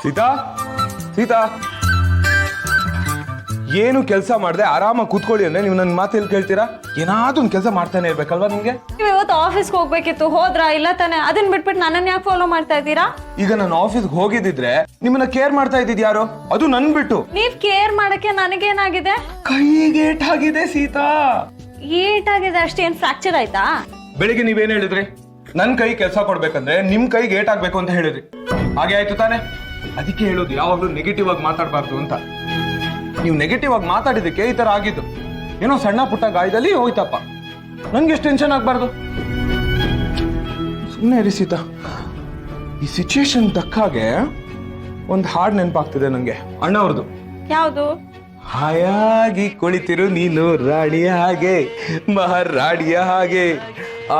ಸೀತಾ ಸೀತಾ ಏನು ಕೆಲಸ ಮಾಡದೆ ಆರಾಮಾಗಿ ಕೂತ್ಕೊಳ್ಳಿ ಅಂದ್ರೆ ನೀವು ನನ್ನ ಮಾತು ಎಲ್ಲಿ ಕೇಳ್ತೀರಾ? ಏನಾದ್ರೂ ಒಂದು ಕೆಲಸ ಮಾಡ್ತಾನೆ ಇರ್ಬೇಕಲ್ವಾ ನಿಮ್ಗೆ? ನೀವು ಇವತ್ತು ಆಫೀಸ್ಗೆ ಹೋಗ್ಬೇಕಿತ್ತು, ಹೋದ್ರಾ? ಇಲ್ಲ ತಾನೆ? ಅದನ್ನ ಬಿಟ್ಬಿಟ್ಟು ನನ್ನನ್ನು ಯಾಕೆ ಫಾಲೋ ಮಾಡ್ತಾ ಇದ್ದೀರಾ? ಈಗ ನಾನು ಆಫೀಸ್ಗೆ ಹೋಗಿದ್ದಿದ್ರೆ ನಿಮ್ಮನ್ನ ಕೇರ್ ಮಾಡ್ತಾ ಇದ್ದಿದ್ ಯಾರು? ಅದು ನನ್ ಬಿಟ್ಟು. ನೀವ್ ಕೇರ್ ಮಾಡಕ್ಕೆ ನನಗೇನಾಗಿದೆ? ಕೈಗೆ ಏಟಾಗಿದೆ ಸೀತಾ. ಏಟಾಗಿದೆ ಅಷ್ಟೇನ್ ಫ್ರಾಕ್ಚರ್ ಆಯ್ತಾ? ಬೆಳಿಗ್ಗೆ ನೀವೇನ್ ಹೇಳಿದ್ರಿ? ನನ್ ಕೈ ಕೆಲಸ ಕೊಡ್ಬೇಕಂದ್ರೆ ನಿಮ್ ಕೈಗೆ ಏಟಾಗ್ಬೇಕು ಅಂತ ಹೇಳಿದ್ರಿ. ಹಾಗೆ ಆಯ್ತು ತಾನೆ? ಅದಕ್ಕೆ ಹೇಳೋದು ಯಾವಾಗ್ಲೂ ನೆಗೆಟಿವ್ ಆಗಿ ಮಾತಾಡಬಾರ್ದು ಅಂತ. ನೀವು ನೆಗೆಟಿವ್ ಆಗಿ ಮಾತಾಡಿದಕ್ಕೆ ಈ ತರ ಆಗಿದ್ದು. ಏನೋ ಸಣ್ಣ ಪುಟ್ಟ ಗಾಯದಲ್ಲಿ ಹೋಯ್ತಪ್ಪ, ನಂಗೆ ಎಷ್ಟು ಟೆನ್ಷನ್ ಆಗ್ಬಾರ್ದು. ಸುಮ್ಮನೆ ಇರಿ ಸೀತಾ. ಈ ಸಿಚುಯೇಷನ್ ತಕ್ಕಾಗೆ ಒಂದು ಹಾಡು ನೆನಪಾಗ್ತಿದೆ ನಂಗೆ, ಅಣ್ಣವ್ರದ್ದು. ಯಾವುದು? ಹಾಯಾಗಿ ಕುಳಿತಿರು ನೀನು ರಾಣಿಯ ಹಾಗೆ, ಮಹಾರಾಣಿಯ ಹಾಗೆ,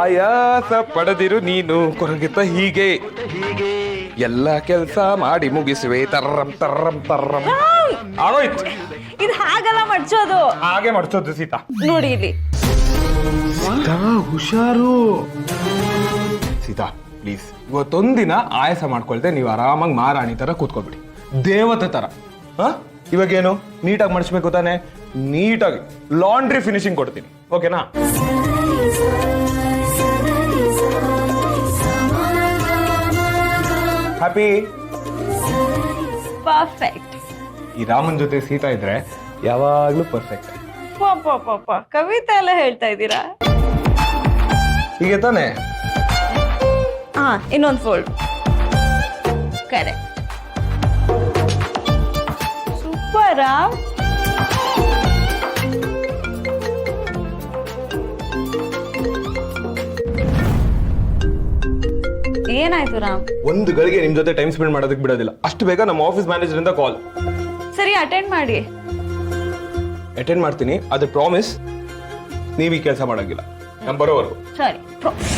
ಆಯಾಸ ಪಡೆದಿರು ನೀನು ಕೊರಗಿತ ಹೀಗೆ, ಎಲ್ಲ ಕೆಲಸ ಮಾಡಿ ಮುಗಿಸುವೆ ತರ್ರಂ ತರ್ರಂ ತರ್ರಂ. ಆಗೋಯ್ತು. ಇದು ಹಾಗಲ್ಲ ಮಡ್ಚೋದು. ಹಾಗೆ ಮಾಡ್ಸೋದು ಸೀತಾ. ನೋಡಿ ಇಲ್ಲಿ. ಸೀತಾ ಹುಷಾರು. ಸೀತಾ ಪ್ಲೀಸ್, ಇವತ್ತೊಂದಿನ ಆಯಾಸ ಮಾಡ್ಕೊಳ್ತೆ ನೀವು ಆರಾಮಾಗಿ ಮಹಾರಾಣಿ ತರ ಕೂತ್ಕೊಬಿಡಿ, ದೇವತೆ ತರ. ಇವಾಗೇನು ನೀಟಾಗಿ ಮಾಡಿಸ್ಬೇಕು ತಾನೆ? ನೀಟಾಗಿ ಲಾಂಡ್ರಿ ಫಿನಿಶಿಂಗ್ ಕೊಡ್ತೀನಿ, ಓಕೆನಾ? ಹ್ಯಾಪಿ? ಪರ್ಫೆಕ್ಟ್. ಈ ರಾಮನ್ ಜೊತೆ ಸೀತಾ ಇದ್ರೆ ಯಾವಾಗ್ಲೂ ಪರ್ಫೆಕ್ಟ್. ಪಾಪ ಕವಿತೆ ಎಲ್ಲ ಹೇಳ್ತಾ ಇದ್ದೀರಾ? ಹೀಗೆ ತಾನೆ? ಹಾ, ಇನ್ನೊಂದು ಫೋಲ್ಡ್. ಕರೆಕ್ಟ್. ಸೂಪರಾ? ಏನಾಯ್ತು ರಾಮ್? ಒಂದು ಗಳಿಗೆ ನಿಮ್ ಜೊತೆ ಟೈಮ್ ಸ್ಪೆಂಡ್ ಮಾಡೋದಕ್ಕೆ ಬಿಡೋದಿಲ್ಲ. ಅಷ್ಟು ಬೇಗ ನಮ್ಮ ಆಫೀಸ್ ಮ್ಯಾನೇಜರ್ ಇಂದ ಕಾಲ್. ಸರಿ, ಅಟೆಂಡ್ ಮಾಡಿ. ಅಟೆಂಡ್ ಮಾಡ್ತೀನಿ, ಅದ್ರ ಪ್ರಾಮಿಸ್ ನೀವ್ ಈ ಕೆಲಸ ಮಾಡೋಂಗಿಲ್ಲ ನಾನು ಬರೋವರೆಗೂ. ಸರಿ, ಪ್ರಾಮಿಸ್.